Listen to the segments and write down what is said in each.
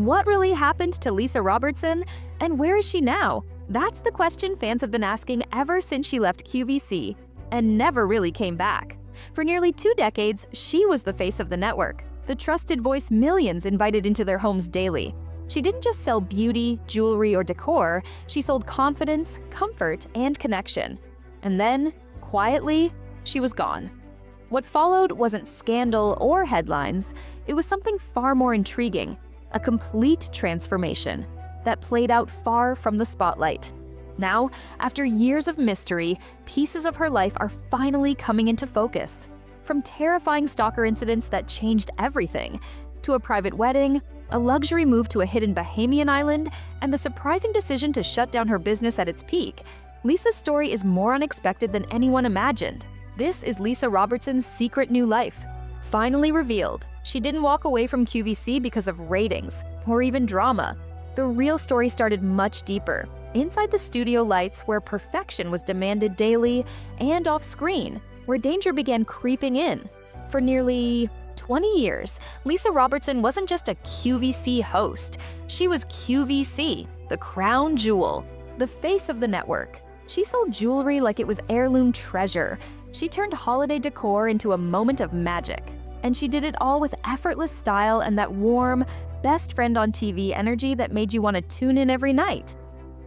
What really happened to Lisa Robertson, and where is she now? That's the question fans have been asking ever since she left QVC and never really came back. For nearly 2 decades, she was the face of the network, the trusted voice millions invited into their homes daily. She didn't just sell beauty, jewelry, or decor, she sold confidence, comfort, and connection. And then, quietly, she was gone. What followed wasn't scandal or headlines, it was something far more intriguing, a complete transformation that played out far from the spotlight. Now, after years of mystery, pieces of her life are finally coming into focus. From terrifying stalker incidents that changed everything, to a private wedding, a luxury move to a hidden Bahamian island, and the surprising decision to shut down her business at its peak, Lisa's story is more unexpected than anyone imagined. This is Lisa Robertson's secret new life. Finally revealed, she didn't walk away from QVC because of ratings or even drama. The real story started much deeper, inside the studio lights where perfection was demanded daily, and off-screen, where danger began creeping in. For nearly 20 years, Lisa Robertson wasn't just a QVC host. She was QVC, the crown jewel, the face of the network. She sold jewelry like it was heirloom treasure. She turned holiday decor into a moment of magic. And she did it all with effortless style and that warm, best friend on TV energy that made you want to tune in every night.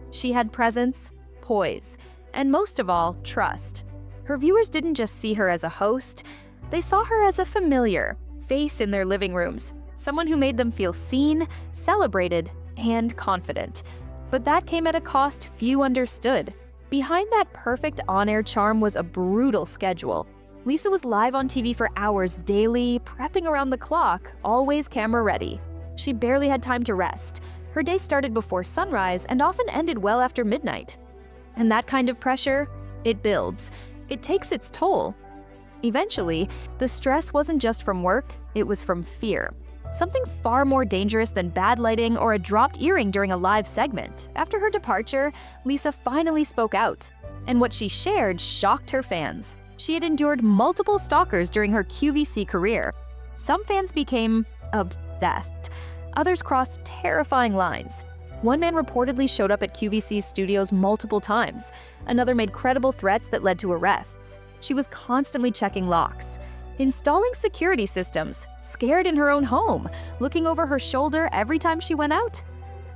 She had presence, poise, and most of all, trust. Her viewers didn't just see her as a host, they saw her as a familiar face in their living rooms, someone who made them feel seen, celebrated, and confident. But that came at a cost few understood. Behind that perfect on-air charm was a brutal schedule. Lisa was live on TV for hours daily, prepping around the clock, always camera ready. She barely had time to rest. Her day started before sunrise and often ended well after midnight. And that kind of pressure, it builds. It takes its toll. Eventually, the stress wasn't just from work, it was from fear. Something far more dangerous than bad lighting or a dropped earring during a live segment. After her departure, Lisa finally spoke out. And what she shared shocked her fans. She had endured multiple stalkers during her QVC career. Some fans became obsessed. Others crossed terrifying lines. One man reportedly showed up at QVC's studios multiple times. Another made credible threats that led to arrests. She was constantly checking locks, installing security systems, scared in her own home, looking over her shoulder every time she went out.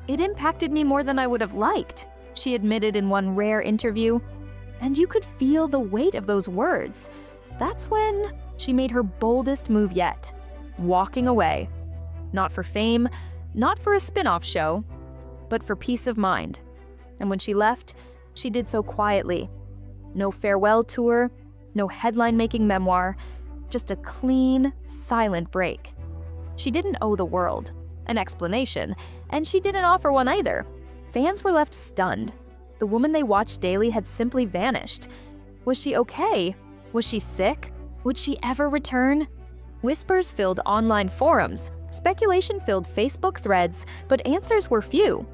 "It impacted me more than I would have liked," she admitted in one rare interview. And you could feel the weight of those words. That's when she made her boldest move yet, walking away. Not for fame, not for a spin-off show, but for peace of mind. And when she left, she did so quietly. No farewell tour, no headline-making memoir, just a clean, silent break. She didn't owe the world an explanation, and she didn't offer one either. Fans were left stunned. The woman they watched daily had simply vanished. Was she okay? Was she sick? Would she ever return? Whispers filled online forums. Speculation filled Facebook threads, but answers were few.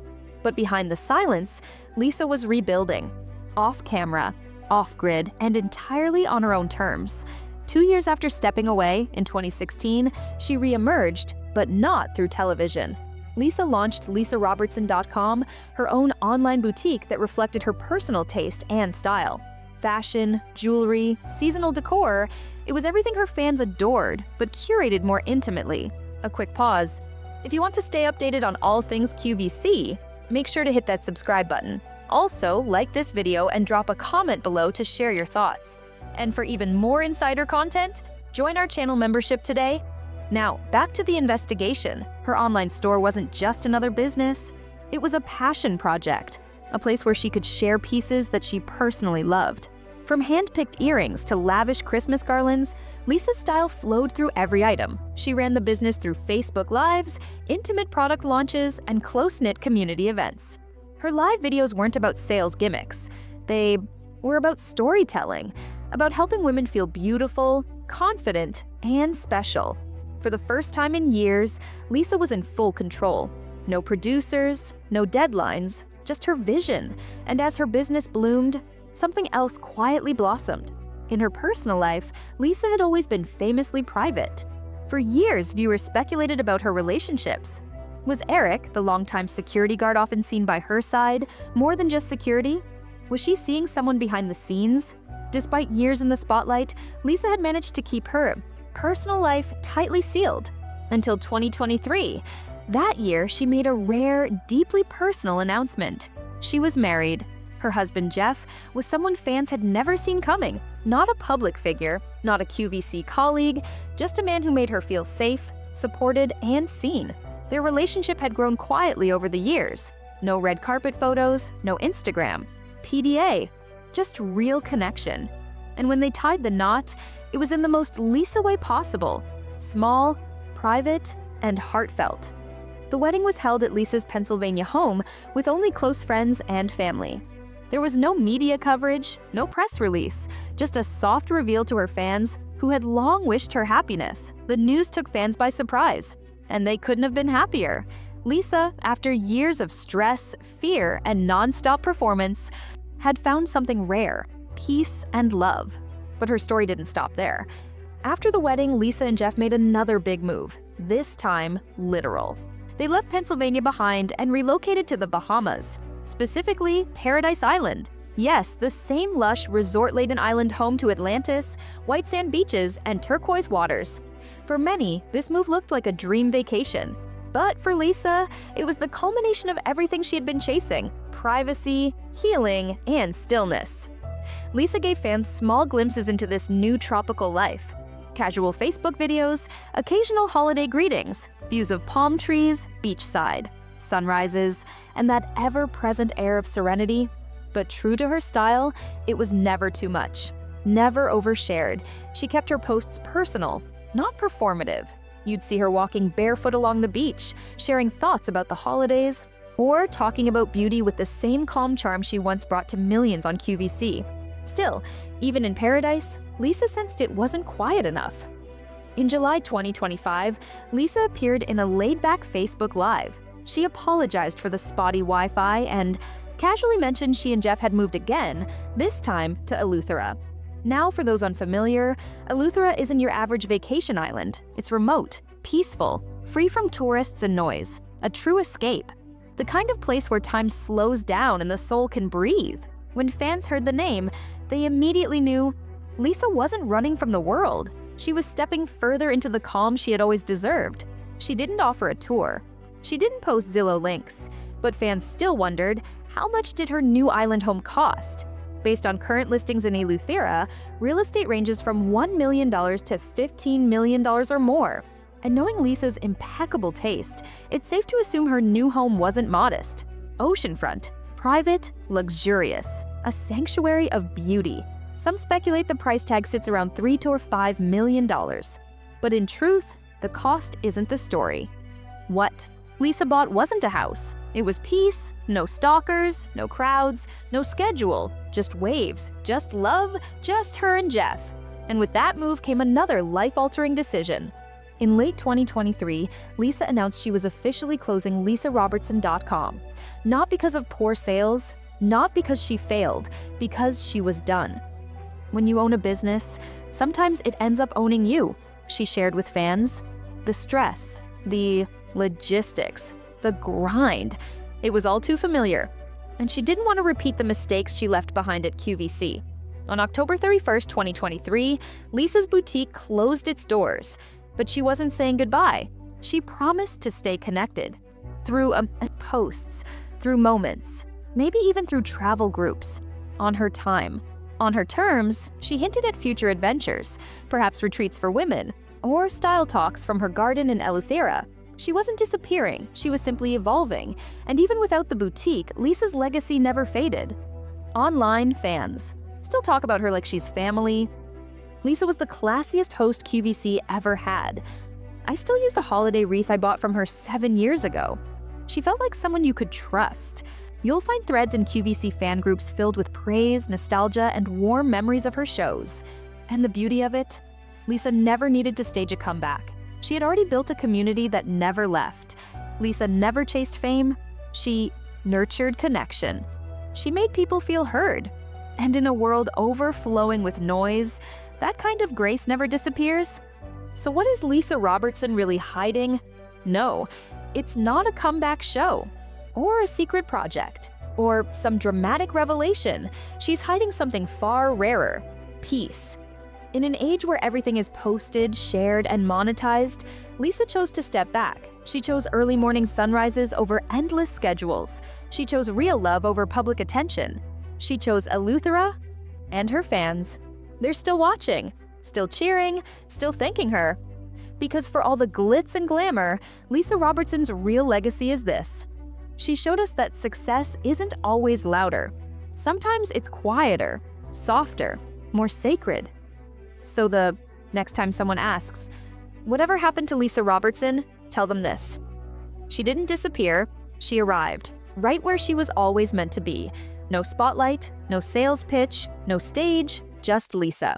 But behind the silence, Lisa was rebuilding. Off camera, off-grid, and entirely on her own terms. 2 years after stepping away, in 2016, she re-emerged, but not through television. Lisa launched LisaRobertson.com, her own online boutique that reflected her personal taste and style. Fashion, jewelry, seasonal decor, it was everything her fans adored, but curated more intimately. A quick pause. If you want to stay updated on all things QVC, make sure to hit that subscribe button. Also, like this video and drop a comment below to share your thoughts. And for even more insider content, join our channel membership today. Now, back to the investigation. Her online store wasn't just another business. It was a passion project, a place where she could share pieces that she personally loved. From hand-picked earrings to lavish Christmas garlands, Lisa's style flowed through every item. She ran the business through Facebook Lives, intimate product launches, and close-knit community events. Her live videos weren't about sales gimmicks. They were about storytelling, about helping women feel beautiful, confident, and special. For the first time in years, Lisa was in full control. No producers, no deadlines, just her vision. And as her business bloomed, something else quietly blossomed. In her personal life, Lisa had always been famously private. For years, viewers speculated about her relationships. Was Eric, the longtime security guard often seen by her side, more than just security? Was she seeing someone behind the scenes? Despite years in the spotlight, Lisa had managed to keep her personal life tightly sealed until 2023. That year, she made a rare, deeply personal announcement. She was married. Her husband, Jeff, was someone fans had never seen coming. Not a public figure, not a QVC colleague, just a man who made her feel safe, supported, and seen. Their relationship had grown quietly over the years. No red carpet photos, no Instagram. PDA, just real connection. And when they tied the knot, it was in the most Lisa way possible. Small, private, and heartfelt. The wedding was held at Lisa's Pennsylvania home with only close friends and family. There was no media coverage, no press release, just a soft reveal to her fans who had long wished her happiness. The news took fans by surprise, and they couldn't have been happier. Lisa, after years of stress, fear, and non-stop performance, had found something rare, peace and love. But her story didn't stop there. After the wedding, Lisa and Jeff made another big move, this time literal. They left Pennsylvania behind and relocated to the Bahamas, specifically Paradise Island. Yes, the same lush, resort-laden island home to Atlantis, white sand beaches, and turquoise waters. For many, this move looked like a dream vacation. But for Lisa, it was the culmination of everything she had been chasing: privacy, healing, and stillness. Lisa gave fans small glimpses into this new tropical life. Casual Facebook videos, occasional holiday greetings, views of palm trees, beachside, sunrises, and that ever-present air of serenity. But true to her style, it was never too much, never overshared. She kept her posts personal, not performative. You'd see her walking barefoot along the beach, sharing thoughts about the holidays, or talking about beauty with the same calm charm she once brought to millions on QVC. Still, even in Paradise, Lisa sensed it wasn't quiet enough. In July 2025, Lisa appeared in a laid-back Facebook Live. She apologized for the spotty Wi-Fi and casually mentioned she and Jeff had moved again, this time to Eleuthera. Now, for those unfamiliar, Eleuthera isn't your average vacation island. It's remote, peaceful, free from tourists and noise, a true escape. The kind of place where time slows down and the soul can breathe. When fans heard the name, they immediately knew Lisa wasn't running from the world. She was stepping further into the calm she had always deserved. She didn't offer a tour. She didn't post Zillow links. But fans still wondered, how much did her new island home cost? Based on current listings in Eleuthera, real estate ranges from $1 million to $15 million or more. And knowing Lisa's impeccable taste, it's safe to assume her new home wasn't modest. Oceanfront, private, luxurious, a sanctuary of beauty. Some speculate the price tag sits around $3 to $5 million. But in truth, the cost isn't the story. What Lisa bought wasn't a house. It was peace, no stalkers, no crowds, no schedule, just waves, just love, just her and Jeff. And with that move came another life-altering decision. In late 2023, Lisa announced she was officially closing LisaRobertson.com. Not because of poor sales, not because she failed, because she was done. When you own a business, sometimes it ends up owning you, she shared with fans. The stress, the logistics, the grind, it was all too familiar. And she didn't want to repeat the mistakes she left behind at QVC. On October 31st, 2023, Lisa's boutique closed its doors. But she wasn't saying goodbye. She promised to stay connected. Through posts, through moments, maybe even through travel groups. On her time. On her terms, she hinted at future adventures, perhaps retreats for women, or style talks from her garden in Eleuthera. She wasn't disappearing, she was simply evolving. And even without the boutique, Lisa's legacy never faded. Online fans still talk about her like she's family. Lisa was the classiest host QVC ever had. I still use the holiday wreath I bought from her 7 years ago. She felt like someone you could trust. You'll find threads in QVC fan groups filled with praise, nostalgia, and warm memories of her shows. And the beauty of it? Lisa never needed to stage a comeback. She had already built a community that never left. Lisa never chased fame. She nurtured connection. She made people feel heard. And in a world overflowing with noise, that kind of grace never disappears. So what is Lisa Robertson really hiding? No, It's not a comeback show, or a secret project, or some dramatic revelation. She's hiding something far rarer: peace. In an age where everything is posted, shared, and monetized, Lisa chose to step back. She chose early morning sunrises over endless schedules. She chose real love over public attention. She chose Eleuthera and her fans. They're still watching, still cheering, still thanking her. Because for all the glitz and glamour, Lisa Robertson's real legacy is this: she showed us that success isn't always louder. Sometimes it's quieter, softer, more sacred. So the next time someone asks, "Whatever happened to Lisa Robertson?" tell them this: she didn't disappear, she arrived, right where she was always meant to be. No spotlight, no sales pitch, no stage, just Lisa.